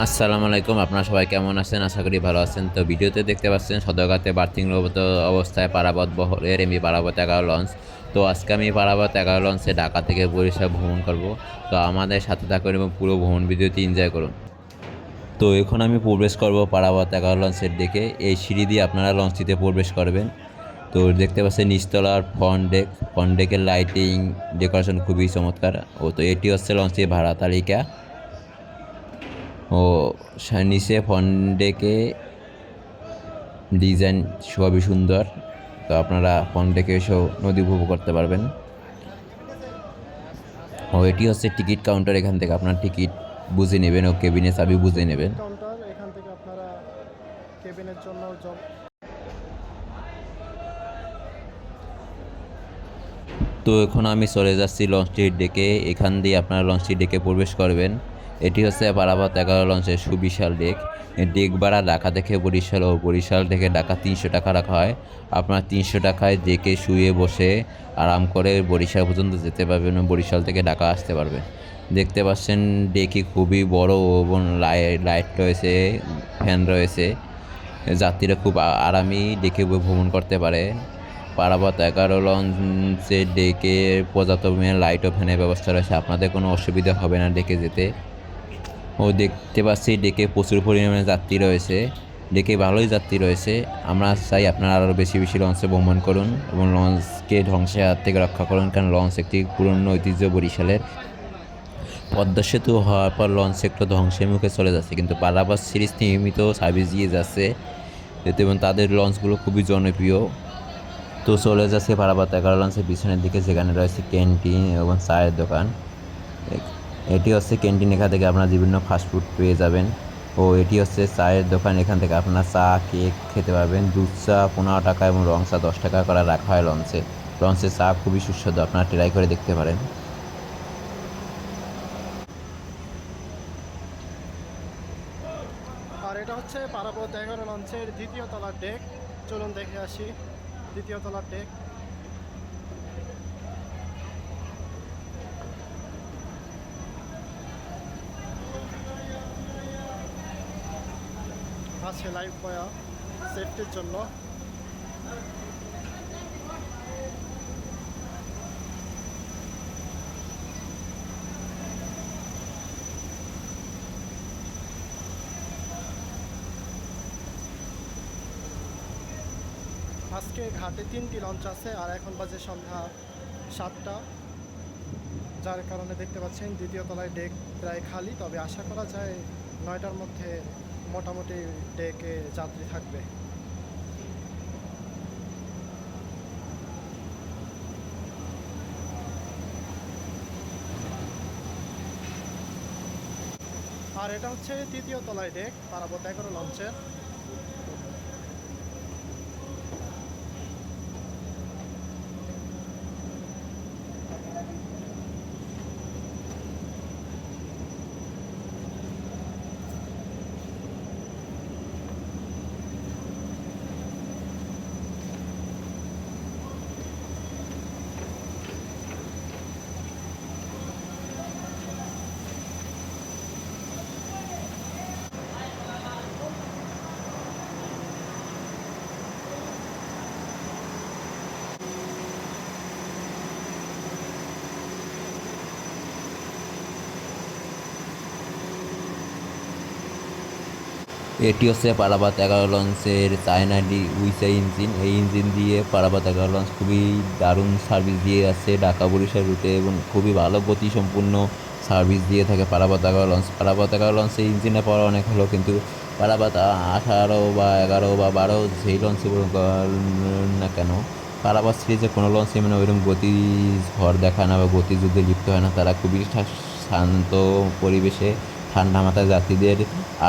আসসালামু আলাইকুম। আপনারা সবাই কেমন আছেন? আশা করি ভালো আছেন। তো ভিডিওতে দেখতে পাচ্ছেন সদরঘাটে বার্থিংরত অবস্থায় পারাবত বহরের এমভি পারাবত 11 লঞ্চ। তো আজকে আমি পারাবত 11 লঞ্চে ঢাকা থেকে বরিশাল ভ্রমণ করব। তো আমাদের সাথে থাকুন এবং পুরো ভ্রমণ ভিডিওটি এনজয় করুন। তো এখন আমি প্রবেশ করব পারাবত 11 লঞ্চের দিকে। এই সিঁড়ি দিয়ে আপনারা লঞ্চটিতে প্রবেশ করবেন। তো দেখতে পাচ্ছেন নিচতলার ফ্রন্ট ডেকের লাইটিং ডেকোরেশন খুবই চমৎকার। তো এটি হচ্ছে লঞ্চটির ভাড়া তালিকা। ও নিচে ফন্ডেকে ডিজাইন খুবই সুন্দর। তো আপনারা ফন্ডেকে এসেও নদী উপভোগ করতে পারবেন। এটি হচ্ছে টিকিট কাউন্টার। এখান থেকে আপনার টিকিট বুঝে নেবেন ও কেবিনে চাবি বুঝে নেবেন। কাউন্টার এখান থেকে আপনারা কেবিনের জন্য তো এখন আমি চলে যাচ্ছি লঞ্চটির ডেকে। এখান দিয়ে আপনারা লঞ্চটির ডেকে প্রবেশ করবেন। এটি হচ্ছে পারাবত 11 লঞ্চের সুবিশাল ডেক। ডেক ভাড়া ঢাকা থেকে বরিশাল ও বরিশাল থেকে ঢাকা 300 টাকা রাখা হয়। আপনার 300 টাকায় ডেকে শুয়ে বসে আরাম করে বরিশাল পর্যন্ত যেতে পারবেন এবং বরিশাল থেকে ঢাকা আসতে পারবেন। দেখতে পাচ্ছেন ডেকে খুবই বড় এবং লাইট রয়েছে, ফ্যান রয়েছে। যাত্রীরা খুব আরামেই ডেকে ভ্রমণ করতে পারে। পারাবত 11 লঞ্চে ডেকে পর্যাপ্ত পরিমাণে লাইট ও ফ্যানের ব্যবস্থা রয়েছে। আপনাদের কোনো অসুবিধা হবে না ডেকে যেতে। দেখতে পাচ্ছি ডেকে প্রচুর পরিমাণে যাত্রী রয়েছে। ডেকে ভালোই যাত্রী রয়েছে। আমরা চাই আপনারা আরও বেশি বেশি লঞ্চে ভ্রমণ করুন এবং লঞ্চকে ধ্বংসের হাত থেকে রক্ষা করুন, কারণ লঞ্চ একটি পুরনো ঐতিহ্য বরিশালের। পদ্মা সেতু হওয়ার পর লঞ্চ একটু ধ্বংসের মুখে চলে যাচ্ছে, কিন্তু পারাবত সিরিজ নিয়মিত সার্ভিস দিয়ে যাচ্ছে এবং তাদের লঞ্চগুলো খুবই জনপ্রিয়। তো চলে যাচ্ছে পারাবত 11 লঞ্চের পিছনের দিকে, যেখানে রয়েছে ক্যান্টিন এবং চায়ের দোকান। এটি হচ্ছে ক্যান্টিন। এখান থেকে আপনারা বিভিন্ন ফাস্টফুড পেয়ে যাবেন। এটি হচ্ছে চায়ের দোকান। এখান থেকে আপনারা চা কেক খেতে পারবেন। দুধ চা 15 টাকা এবং রং চা 10 টাকা করে রাখা হয় লঞ্চে। লঞ্চের চা খুবই সুস্বাদু, আপনারা ট্রাই করে দেখতে পারেন। আর এটা হচ্ছে পারাবত 11 লঞ্চের দ্বিতীয় তলার ডেক। চলুন দেখে আসি দ্বিতীয় তলার ডেক। আছে লাইভ বয়া সেফটির জন্য। আজকে ঘাটে 3টি লঞ্চ আছে আর এখন বাজে সন্ধ্যা 7টা, যার কারণে দেখতে পাচ্ছেন দ্বিতীয় তলায় ডেক প্রায় খালি। তবে আশা করা যায় 9টার মধ্যে মোটামুটি ডেকে যাত্রী থাকবে। আর এটা হচ্ছে তৃতীয় তলায় ডেক পারাবত 11 লঞ্চের। এটি হচ্ছে পারাবত 11 লঞ্চের চায়না উইসা ইঞ্জিন। এই ইঞ্জিন দিয়ে পারাবত 11 লঞ্চ খুবই দারুণ সার্ভিস দিয়ে আছে ঢাকা বরিশাল রুটে এবং খুবই ভালো গতিসম্পন্ন সার্ভিস দিয়ে থাকে পারাবত 11 লঞ্চ। পারাবত 11 লঞ্চের ইঞ্জিনের পাওয়ার অনেক ভালো, কিন্তু পারাবত 18 বা 11 বা 12 যেই লঞ্চে না কেন, পারাবত সিরিজে কোনো লঞ্চে মানে ওইরকম গতি ঝড় দেখায় না বা গতিযুদ্ধে লিপ্ত হয় না। তারা খুবই শান্ত পরিবেশে ঠান্ডা মাথায় যাত্রীদের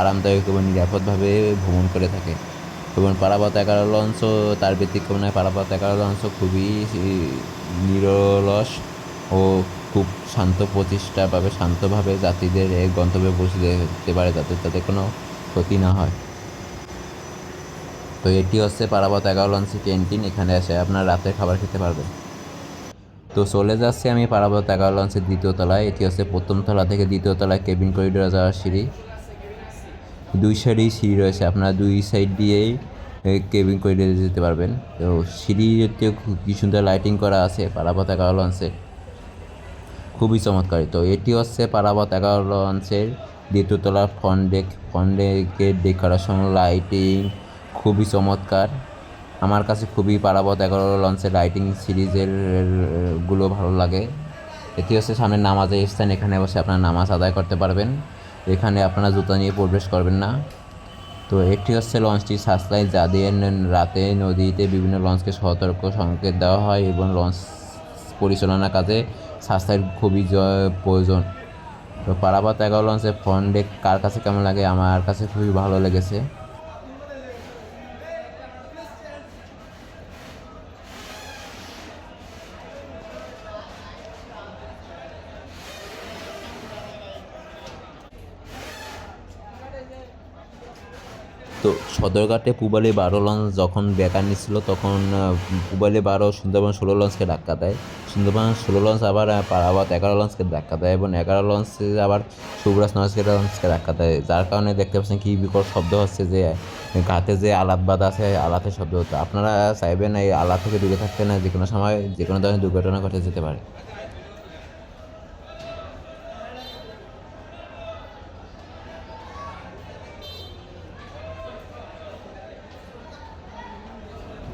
আরামদায়ক এবং নিরাপদভাবে ভ্রমণ করে থাকে। এবং পারাবত 11 লঞ্চও তার ব্যতিক্রম নয়। পারাবত 11 লঞ্চও খুবই নিরলস ও খুব শান্তভাবে যাত্রীদের এক গন্তব্যে পৌঁছে দিতে পারে, যাতে তাদের কোনো ক্ষতি না হয়। তো এটি হচ্ছে পারাবত 11 লঞ্চের ক্যান্টিন। এখানে এসে আপনার রাতের খাবার খেতে পারবেন। তো চলে যাচ্ছি আমি পারাবত 11 লঞ্চের দ্বিতীয় তলায়। এটি হচ্ছে প্রথম তলা থেকে দ্বিতীয় তলায় কেবিন করিডোরে যাওয়ার সিঁড়ি। দুই সাইডেই সিঁড়ি রয়েছে, আপনারা দুই সাইড দিয়েই কেবিন করিডোরে যেতে পারবেন। তো সিঁড়িতে কি সুন্দর লাইটিং করা আছে পারাবত 11 লঞ্চে, খুবই চমৎকার। তো এটি হচ্ছে পারাবত 11 লঞ্চের দ্বিতীয় তলার ফ্রন্ট ডেক। ফ্রন্ট ডেকের ডেকোরেশন লাইটিং খুবই চমৎকার। আমার কাছে খুবই পারাবত 11 লঞ্চের লাইটিং সিরিজের গুলো ভালো লাগে। এটি হচ্ছে সামনে নামাজের স্থান, এখানে বসে আপনারা নামাজ আদায় করতে পারবেন। এখানে আপনারা জুতা নিয়ে প্রবেশ করবেন না। তো এটি হচ্ছে লঞ্চটির সার্চলাইট, যাদের রাতে নদীতে বিভিন্ন লঞ্চকে সতর্ক সংকেত দেওয়া হয় এবং লঞ্চ পরিচালনা কাজে সার্চলাইট খুবই প্রয়োজন। তো পারাবত 11 লঞ্চের ফ্রন্ট ডেক কার কাছে কেমন লাগে? আমার কাছে খুবই ভালো লেগেছে। তো সদরঘাটে পূবালী 12 লঞ্চ যখন বেকার নিচ্ছিল তখন পূবালী 12 সুন্দরবন 16 লঞ্চকে ধাক্কা দেয়। সুন্দরবন 16 লঞ্চ আবার পারাবত 11 লঞ্চকে ধাক্কা দেয় এবং 11 লঞ্চে আবার শুভরাজ লঞ্চকে ধাক্কা দেয়, যার কারণে দেখতে পাচ্ছেন কি বিকট শব্দ হচ্ছে, যে ঘাটে যে আলাত বাঁধ আছে আলাতের শব্দ হতো। আপনারা চাইবেন এই আলাত থেকে দূরে থাকতে, না যে কোনো সময় যে কোনো ধরনের দুর্ঘটনা ঘটে যেতে পারে।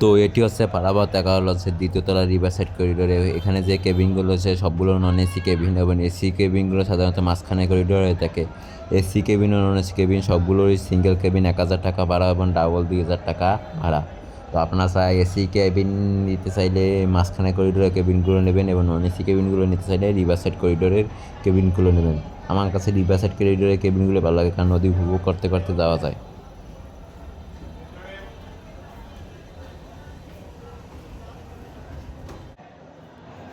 তো এটি হচ্ছে পারাবত 11 লঞ্চের দ্বিতীয় তলা রিভার সাইড করিডোরে। এখানে যে কেবিনগুলো আছে সবগুলো নন এসি কেবিন এবং এসি কেবিনগুলো সাধারণত মাঝখানে করিডোর হয়ে থাকে। এসি কেবিন ও নন এসি কেবিন সবগুলোরই সিঙ্গেল কেবিন 1000 টাকা ভাড়া এবং ডাবল 2000 টাকা ভাড়া। তো আপনারা এসি কেবিন নিতে চাইলে মাঝখানে করিডোরের কেবিনগুলো নেবেন এবং নন এসি কেবিনগুলো নিতে চাইলে রিভার সাইড করিডোরের কেবিনগুলো নেবেন। আমার কাছে রিভার সাইড করিডোরের কেবিনগুলো ভালো লাগে, কারণ নদী উপভোগ করতে করতে যাওয়া যায়।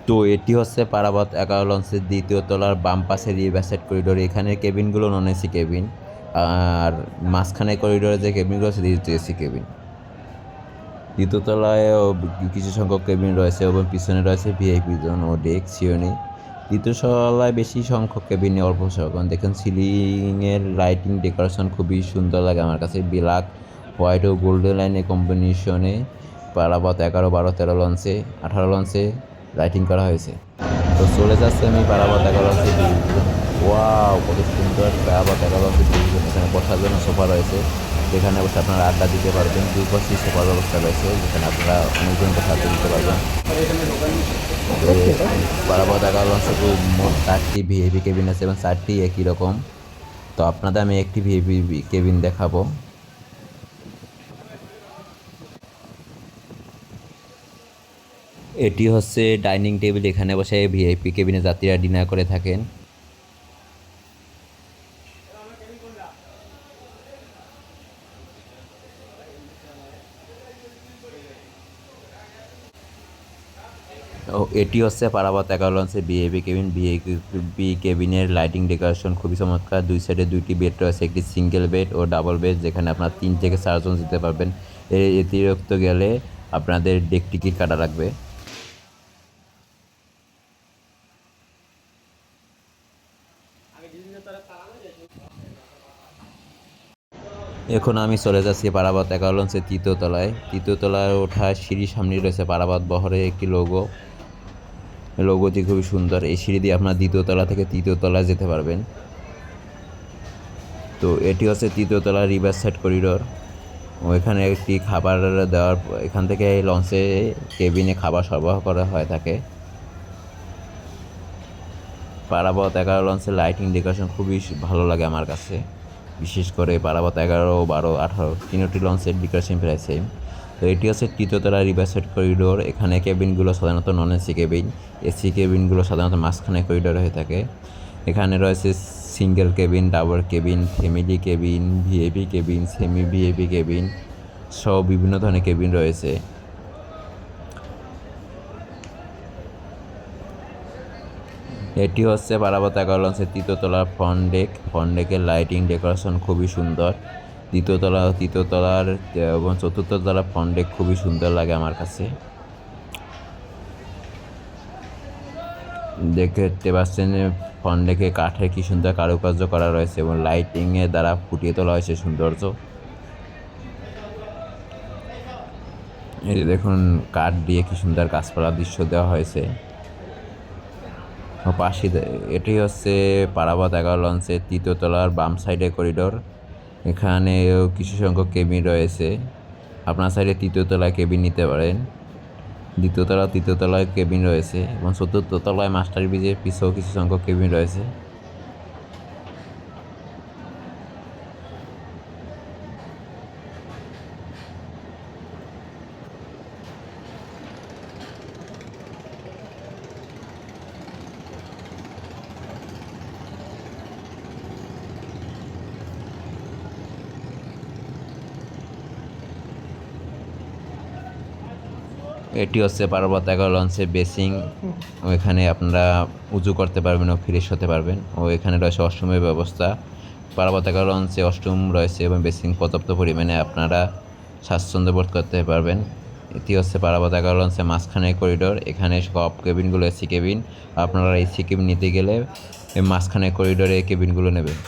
তো এটি হচ্ছে পারাবত 11 লঞ্চের দ্বিতীয় তলার বাম পাশে রিভার সাইড করিডোর। এখানে কেবিনগুলো নন এসি কেবিন, আর মাঝখানে করিডোরে যে কেবিনগুলো আছে দ্বিতীয় এসি কেবিন। দ্বিতীয় তলায়ও কিছু সংখ্যক কেবিন রয়েছে এবং পিছনে রয়েছে ভিআইপি জোন ও ডেক সিওনি। দ্বিতীয় তলায় বেশি সংখ্যক কেবিন অল্প সংখ্যক। দেখেন সিলিংয়ের লাইটিং ডেকোরেশন খুবই সুন্দর লাগে আমার কাছে, ব্ল্যাক হোয়াইট ও গোল্ডেন লাইনের কম্বিনেশনে পারাবত 11, 12, 13 লঞ্চে 18 লঞ্চে লাইটিং করা হয়েছে। তো চলে যাচ্ছে আমি পারাবত 11 লঞ্চের ডিভিশন। ওয়াও, কত সুন্দর পারাবত 11 লঞ্চের ডিভিশন। এখানে বসার জন্য সোফা রয়েছে, যেখানে বসে আপনারা আড্ডা দিতে পারবেন। দুই পাশে সোফার ব্যবস্থা রয়েছে, যেখানে আপনারা অনেকজনকে সাথে দিতে পারবেন। পারাবত 11 লঞ্চে মোট 4টি ভিআইপি কেবিন আছে এবং 4টি একই রকম। তো আপনাদের আমি একটি ভিআইপি কেবিন দেখাবো। এটি হচ্ছে ডাইনিং টেবিল, এখানে বসে ভিআইপি কেবিনে যাত্রীরা ডিনার করে থাকেন। ও এটি হচ্ছে পারাবত 11 লঞ্চের ভিআইপি কেবিন। ভিআইপি কেবিনের লাইটিং ডেকোরেশন খুবই চমৎকার। দুই সাইডে 2টি বেড রয়েছে, একটি সিঙ্গেল বেড ও ডাবল বেড, যেখানে আপনার 3 থেকে 4 জন যেতে পারবেন। এর অতিরিক্ত গেলে আপনাদের ডেক টিকিট কাটা লাগবে। এখন আমি চলে যাচ্ছি পারাবত 11 লঞ্চের তৃতীয় তলায়। তৃতীয় তলায় ওঠার সিঁড়ির সামনে রয়েছে পারাবত বহরের একটি লোগোটি খুবই সুন্দর। এই সিঁড়ি দিয়ে আপনার দ্বিতীয় তলা থেকে তৃতীয় তলায় যেতে পারবেন। তো এটি হচ্ছে তৃতীয় তলার রিভার সাইড করিডোর। এখানে একটি খাবার দেওয়ার, এখান থেকে লঞ্চে কেবিনে খাবার সরবরাহ করা হয়ে থাকে। পারাবত 11 লঞ্চের লাইটিং ডেকোরেশন খুবই ভালো লাগে আমার কাছে, বিশেষ করে পারাবত 11, 12, 18 তিনটি লঞ্চের ডেকোরেশন প্রায় সেম। তো এটি হচ্ছে তৃতীয়তলা রিভার সাইড করিডোর। এখানে কেবিনগুলো সাধারণত নন এসি কেবিন, এসি কেবিনগুলো সাধারণত মাঝখানে করিডোর হয়ে থাকে। এখানে রয়েছে single cabin, double cabin, family cabin, VIP cabin, semi VIP cabin সহ বিভিন্ন ধরনের কেবিন রয়েছে। এটি হচ্ছে পারাবত 11 লঞ্চের তৃতীয় তলার ফ্রন্ট ডেক। ফ্রন্ট ডেকের লাইটিং ডেকোরেশন খুবই সুন্দর। তৃতীয় তলার এবং চতুর্থ তলার ফ্রন্ট ডেক খুবই সুন্দর লাগে আমার কাছে। দেখতে পাচ্ছেন ফ্রন্ট ডেকে কাঠের কি সুন্দর কারুকার্য করা রয়েছে এবং লাইটিংয়ের দ্বারা ফুটিয়ে তোলা হয়েছে সৌন্দর্য। এই যে দেখুন কাঠ দিয়ে কি সুন্দর গাছপালার দৃশ্য দেওয়া হয়েছে। পাশে এটি হচ্ছে পারাবত 11 লঞ্চের 3য় তলার বাম সাইডে করিডোর। এখানে কিছু সংখ্যক কেবিন রয়েছে। আপনার সাইডে 3য় তলায় কেবিন নিতে পারেন। 2য় তলা 3য় তলায় কেবিন রয়েছে এবং 4র্থ তলায় মাস্টার ব্রিজের পিছেও কিছু সংখ্যক কেবিন রয়েছে। এটি হচ্ছে পারাবত 11 লঞ্চের বেসিং। ওইখানে আপনারা উজু করতে পারবেন ও ফ্রেশ হতে পারবেন ও এখানে রয়েছে ওয়াশরুমের ব্যবস্থা। পারাবত 11 লঞ্চে ওয়াশরুম রয়েছে এবং বেসিং পর্যাপ্ত পরিমাণে আপনারা স্বাচ্ছন্দ্য বোধ করতে পারবেন। এটি হচ্ছে পারাবত 11 লঞ্চের মাঝখানে করিডোর। এখানে সব কেবিনগুলো এসি কেবিন। আপনারা এসি কেবিন নিতে গেলে মাঝখানে করিডোরে এই কেবিনগুলো নেবেন।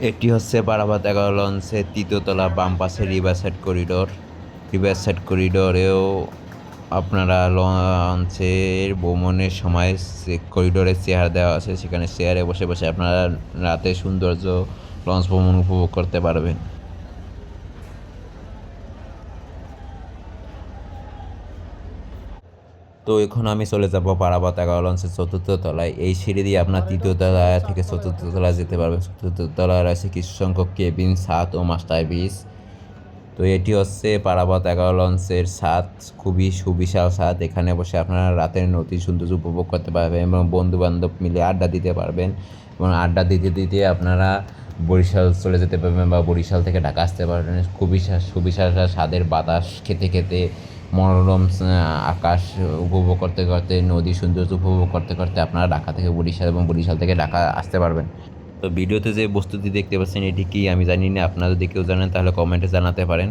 এটি হচ্ছে পারাবত 11 লঞ্চের 3য় তলা বাম পাশে river side corridor. River side করিডোরেও আপনারা লঞ্চের ভ্রমণের সময় করিডোরে চেয়ার দেওয়া আছে, সেখানে চেয়ারে বসে বসে আপনারা রাতে সৌন্দর্য লঞ্চ ভ্রমণ উপভোগ করতে পারবেন। তো এখন আমি চলে যাব পারাবত 11 লঞ্চের 4র্থ তলায়। এই সিঁড়ি দিয়ে আপনার 3য় তলা থেকে 4র্থ তলায় যেতে পারবেন। 4র্থ তলায় রয়েছে কিছু সংখ্যক কেবিন, ছাদ ও মাস্টার ব্রিজ। তো এটি হচ্ছে পারাবত 11 লঞ্চের ছাদ, খুবই সুবিশাল ছাদ। এখানে বসে আপনারা রাতের নদী সৌন্দর্য উপভোগ করতে পারবেন এবং বন্ধু বান্ধব মিলে আড্ডা দিতে পারবেন এবং আড্ডা দিতে দিতে আপনারা বরিশাল চলে যেতে পারবেন বা বরিশাল থেকে ঢাকা আসতে পারবেন। খুবই সুবিশাল স্বাদের বাতাস খেতে খেতে, মনোরম আকাশ উপভোগ করতে করতে, নদী সৌন্দর্য উপভোগ করতে করতে আপনারা ঢাকা থেকে বরিশাল এবং বরিশাল থেকে ঢাকা আসতে পারবেন। তো ভিডিওতে যে বস্তুটি দেখতে পাচ্ছেন এটি কি আমি জানি না, আপনারা যদি কেউ জানেন তাহলে কমেন্টে জানাতে পারেন।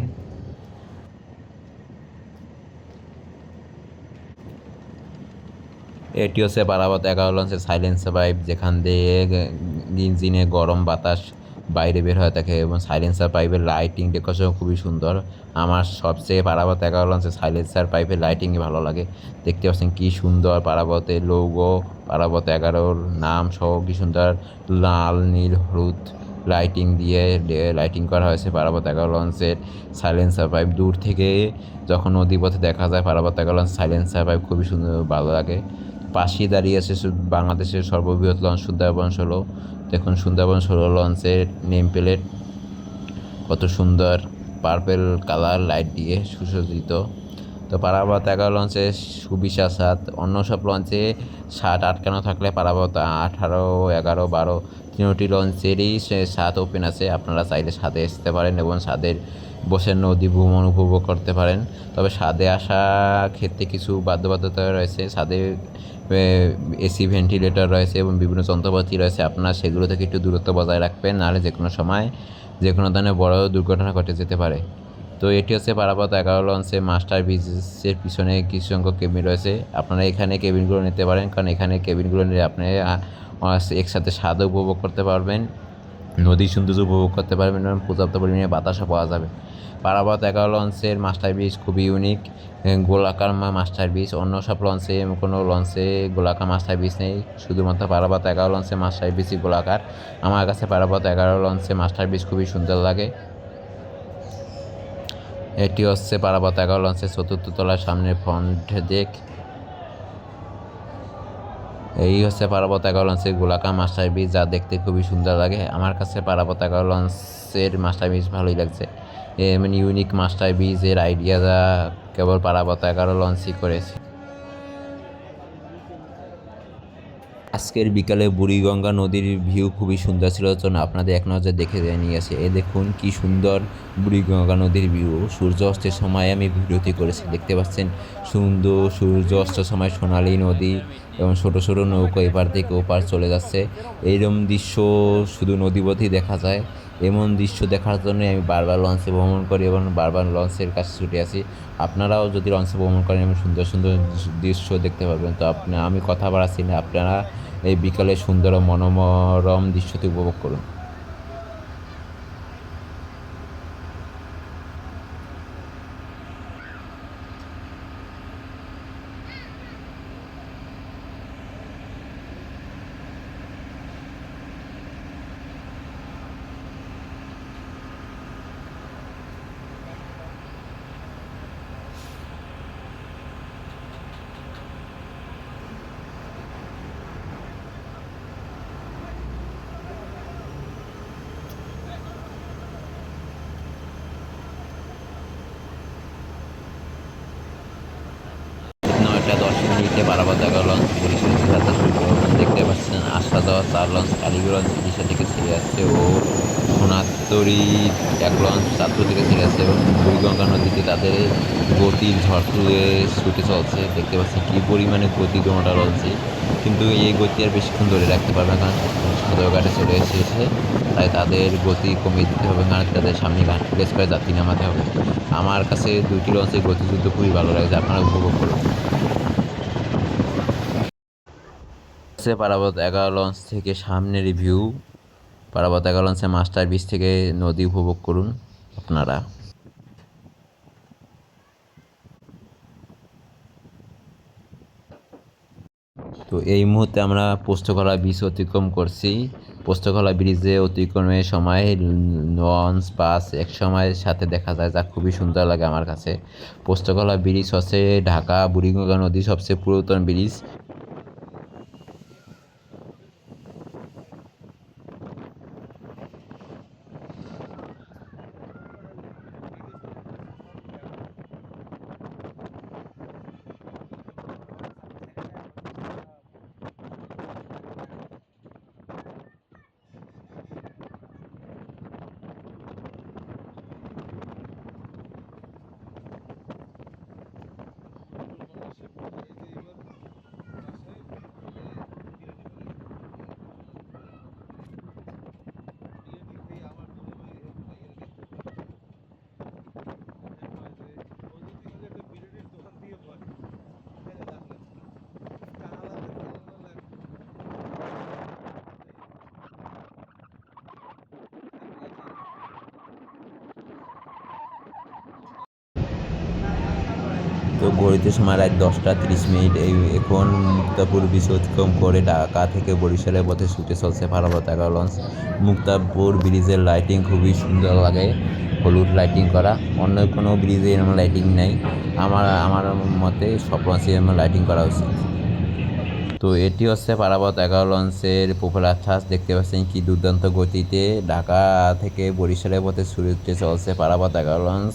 এটি হচ্ছে পারাবত 11 লঞ্চের সাইলেন্সার পাইপ, যেখান দিয়ে ইঞ্জিনে গরম বাতাস বাইরে বের হয়ে থাকে এবং সাইলেন্সার পাইপের লাইটিং ডেকোরেশন খুবই সুন্দর। আমার সবচেয়ে পারাবত 11 লঞ্চের সাইলেন্সার পাইপের লাইটিংই ভালো লাগে। দেখতে পাচ্ছেন কি সুন্দর পারাবতের লোগো, পারাবত 11-র নাম সহ কি সুন্দর লাল নীল হলুদ লাইটিং দিয়ে লাইটিং করা হয়েছে পারাবত 11 লঞ্চের সাইলেন্সার পাইপ। দূর থেকে যখন নদীপথে দেখা যায় পারাবত 11 লঞ্চ সাইলেন্সার পাইপ খুবই সুন্দর ভালো লাগে। পাশে দাঁড়িয়ে আছে বাংলাদেশের সর্ববৃহৎ লঞ্চ সুন্দরবন 16। দেখুন সুন্দরবন 16 লঞ্চের নেম প্লেট কত সুন্দর পার্পেল কালার লাইট দিয়ে সুসজ্জিত। তো পারাবত 11 লঞ্চে সুবিশাল ছাদ। অন্য সব লঞ্চে ছাদ আটকানো থাকলে পারাবত 18, 11, 12 তিনটি লঞ্চেরই ছাদ ওপেন আছে। আপনারা চাইলে ছাদে আসতে পারেন এবং ছাদের বসে নদী ভ্রমণ উপভোগ করতে পারেন। তবে ছাদে আসা ক্ষেত্রে কিছু বাধ্যবাধকতা রয়েছে। ছাদে এসি ভেন্টিলেটর রয়েছে এবং বিভিন্ন যন্ত্রপাতি রয়েছে। আপনারা সেগুলো থেকে একটু দূরত্ব বজায় রাখবেন, নাহলে যে কোনো সময় যে কোনো ধরনের বড় দুর্ঘটনা ঘটে যেতে পারে। তো এটি হচ্ছে পারাবত 11 লঞ্চের মাস্টার ব্রিজের পিছনে কিছু সংখ্যক কেবিন রয়েছে। আপনারা এখানে কেবিনগুলো নিতে পারেন, কারণ এখানে কেবিনগুলো নিলে আপনি একসাথে স্বাদ উপভোগ করতে পারবেন, নদীর সৌন্দর্য উপভোগ করতে পারবেন এবং পর্যাপ্ত পরিমাণে বাতাসও পাওয়া যাবে। পারাবত 11 লঞ্চের মাস্টার ব্রিজ খুবই ইউনিক, গোলাকার মাস্টার ব্রিজ। অন্য সব লঞ্চে কোনো লঞ্চে গোলাকার মাস্টার ব্রিজ নেই, শুধুমাত্র পারাবত 11 লঞ্চের মাস্টার ব্রিজই গোলাকার। আমার কাছে পারাবত 11 লঞ্চের মাস্টার ব্রিজ খুবই সুন্দর লাগে। এটি হচ্ছে পারাবত 11 লঞ্চের 4র্থ তলার সামনের ফ্রন্ট ডেক। এই হচ্ছে পারাবত 11 লঞ্চের গোলাকার মাস্টার ব্রিজ, যা দেখতে খুবই সুন্দর লাগে। আমার কাছে পারাবত 11 লঞ্চের মাস্টার ব্রিজ ভালোই লাগছে। মানে ইউনিক মাস্টার ব্রিজের আইডিয়াটা কেবল পারাবত 11 লঞ্চই করেছে। আজকের বিকালে বুড়িগঙ্গা নদীর ভিউ খুবই সুন্দর ছিল, জন্য আপনাদের এক নজর দেখে নিয়ে আসে। এ দেখুন কি সুন্দর বুড়িগঙ্গা নদীর ভিউ। সূর্য অস্তের সময় আমি ভিডিওটি করেছি, দেখতে পাচ্ছেন সুন্দর সূর্য অস্তের সময় সোনালী নদী এবং ছোটো ছোটো নৌকো এপার থেকে ওপার চলে যাচ্ছে। এইরকম দৃশ্য শুধু নদীপথেই দেখা যায়। এমন দৃশ্য দেখার জন্য আমি বারবার লঞ্চে ভ্রমণ করি এবং বারবার লঞ্চের কাছে ছুটে আসি। আপনারাও যদি লঞ্চে ভ্রমণ করেন এমন সুন্দর সুন্দর দৃশ্য দেখতে পাবেন। তো আমি কথা বাড়াচ্ছি না, আপনারা এই বিকালে সুন্দর ও মনোরম দৃশ্যটি উপভোগ করুন। নয়টা 10 মিনিটে পারাবত 11 লঞ্চ বরিশাল থেকে যাত্রা শুরু করবে। দেখতে পাচ্ছেন আসা যাওয়া 4 লঞ্চ কালীগঞ্জ ইলিশা থেকে ছেড়ে আসছে ও সোনাতরি 1 লঞ্চ চাঁদপুর থেকে ছেড়ে আসছে এবং বুড়িগঙ্গা নদীতে তাদের গতির ঝড় তুলে ছুটে চলছে। দেখতে পাচ্ছেন কী পরিমাণে গতি দোনোটা লঞ্চে, কিন্তু এই গতি আর বেশিক্ষণ ধরে রাখতে পারবে না, কারণ সদরঘাটে চলে এসেছে। তাই তাদের গতি কমিয়ে দিতে হবে, কারণ তাদের সামনে ঘাট প্লেস করে যাত্রী নামাতে হবে। আমার কাছে দুইটি লঞ্চের গতিযুদ্ধ খুবই ভালো লাগছে, আপনারা উপভোগ করুন। পারাবত 11 লঞ্চ থেকে সামনে রিভিউ। পারাবত 11 লঞ্চের মাস্টার ব্রিজ থেকে নদী উপভোগ করুন আপনারা। তো এই মুহূর্তে আমরা পোস্তকলা ব্রিজ অতিক্রম করছি। পোস্তকলা ব্রিজে অতিক্রমের সময় লঞ্চ বাস এক সময়ের সাথে দেখা যায়, যা খুবই সুন্দর লাগে আমার কাছে। পোস্তকলা ব্রিজ হচ্ছে ঢাকা বুড়িগঙ্গা নদীর সবচেয়ে পুরাতন ব্রিজ। তো ঘড়িতে সময় রাত 10টা 30 মিনিট। এখন মুক্তাপুর ব্রিজ অতিক্রম করে ঢাকা থেকে বরিশালের পথে ছুটে চলছে পারাবত 11 লঞ্চ। মুক্তাপুর ব্রিজের লাইটিং খুবই সুন্দর লাগে, হলুদ লাইটিং করা। অন্য কোনো ব্রিজে এরকম লাইটিং নেই। আমার মতে সব লঞ্চে এরকম লাইটিং করা উচিত। তো এটি হচ্ছে পারাবত 11 লঞ্চের পপুলার থাস। দেখতে পাচ্ছেন কি দুর্দান্ত গতিতে ঢাকা থেকে বরিশালের পথে ছুটে চলছে পারাবত 11 লঞ্চ।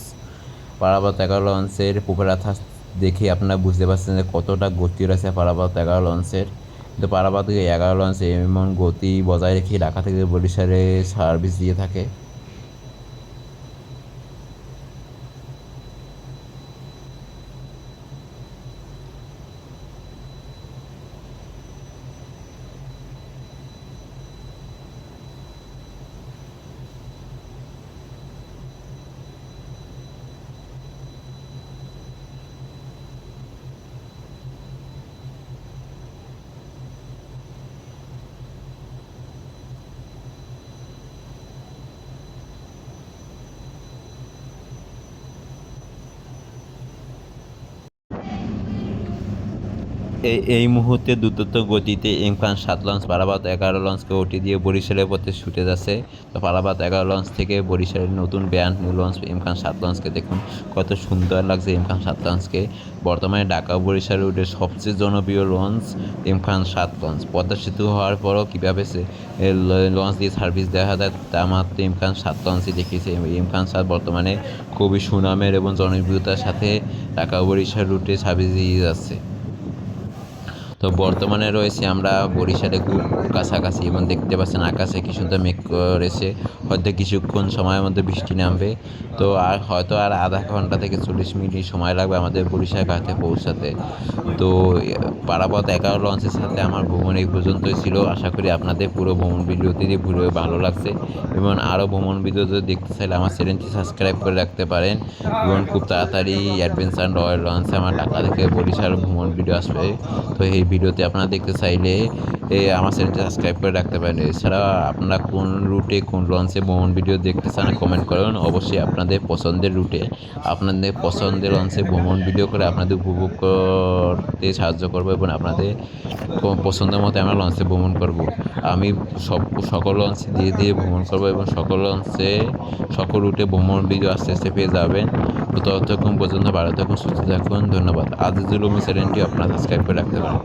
পারাবত 11 লঞ্চের পপুলার থাস দেখে আপনারা বুঝতে পারছেন যে কতটা গতি রয়েছে পারাবত 11 লঞ্চের। কিন্তু পারাবত 11 লঞ্চ এমন গতি বজায় রেখে ঢাকা থেকে বরিশালে সার্ভিস দিয়ে থাকে। এই মুহূর্তে দ্রুততম গতিতে ইমফান 7 লঞ্চ পারাবাত 11 লঞ্চকে ওটি দিয়ে বরিশালের পথে ছুটে যাচ্ছে। তো পারাবাত 11 লঞ্চ থেকে বরিশালের নতুন ব্র্যান্ড নিউ লঞ্চ ইমফান 7 লঞ্চকে দেখুন কত সুন্দর লাগছে ইমফান 7 লঞ্চকে। বর্তমানে ঢাকা বরিশাল রুটের সবচেয়ে জনপ্রিয় লঞ্চ ইমফান 7 লঞ্চ। পদ্মা সেতু হওয়ার পরও কীভাবে লঞ্চ দিয়ে সার্ভিস দেওয়া যায় তা মাত্র ইমফান 7 লঞ্চই দেখিয়েছে। ইমফান 7 বর্তমানে খুবই সুনামের এবং জনপ্রিয়তার সাথে ঢাকা বরিশাল রুটে সার্ভিস দিয়ে যাচ্ছে। তো বর্তমানে রয়েছে আমরা বরিশালে খুব কাছাকাছি এবং দেখতে পাচ্ছেন আকাশে কি সুন্দর মেঘ করেছে, হয়তো কিছুক্ষণ সময়ের মধ্যে বৃষ্টি নামবে। তো হয়তো আর আধা ঘন্টা থেকে 40 মিনিট সময় লাগবে আমাদের বরিশাল ঘাটে পৌঁছাতে। তো পারাবত 11 লঞ্চের সাথে আমার ভ্রমণ এই পর্যন্তই ছিল। আশা করি আপনাদের পুরো ভ্রমণ ভিডিওটি পুরো ভালো লাগছে এবং আরও ভ্রমণ ভিডিও যদি দেখতে চাইলে আমার চ্যানেলটি সাবস্ক্রাইব করে রাখতে পারেন এবং খুব তাড়াতাড়ি অ্যাডভেঞ্চার রয়্যাল লঞ্চে আমার ঢাকা থেকে বরিশাল ভ্রমণ ভিডিও আসবে। তো এই ভিডিওতে আপনারা দেখতে চাইলে আমার চ্যানেলটি সাবস্ক্রাইব করে রাখতে পারেন। এছাড়া আপনারা কোন রুটে কোন লঞ্চে ভ্রমণ ভিডিও দেখতে চান কমেন্ট করুন। অবশ্যই আপনাদের পছন্দের রুটে আপনাদের পছন্দের লঞ্চে ভ্রমণ ভিডিও করে আপনাদের উপভোগ করতে সাহায্য করবো এবং আপনাদের পছন্দের মতো আমরা লঞ্চে ভ্রমণ করব। আমি সকল লঞ্চে দিয়ে ভ্রমণ করবো এবং সকল রুটে ভ্রমণ ভিডিও আস্তে আস্তে পেয়ে যাবেন। তো ততক্ষণ পর্যন্ত ভালো থাকুন, সুস্থ থাকুন। ধন্যবাদ। আজিজুল চ্যানেলটি আপনারা সাবস্ক্রাইব করে রাখতে পারেন।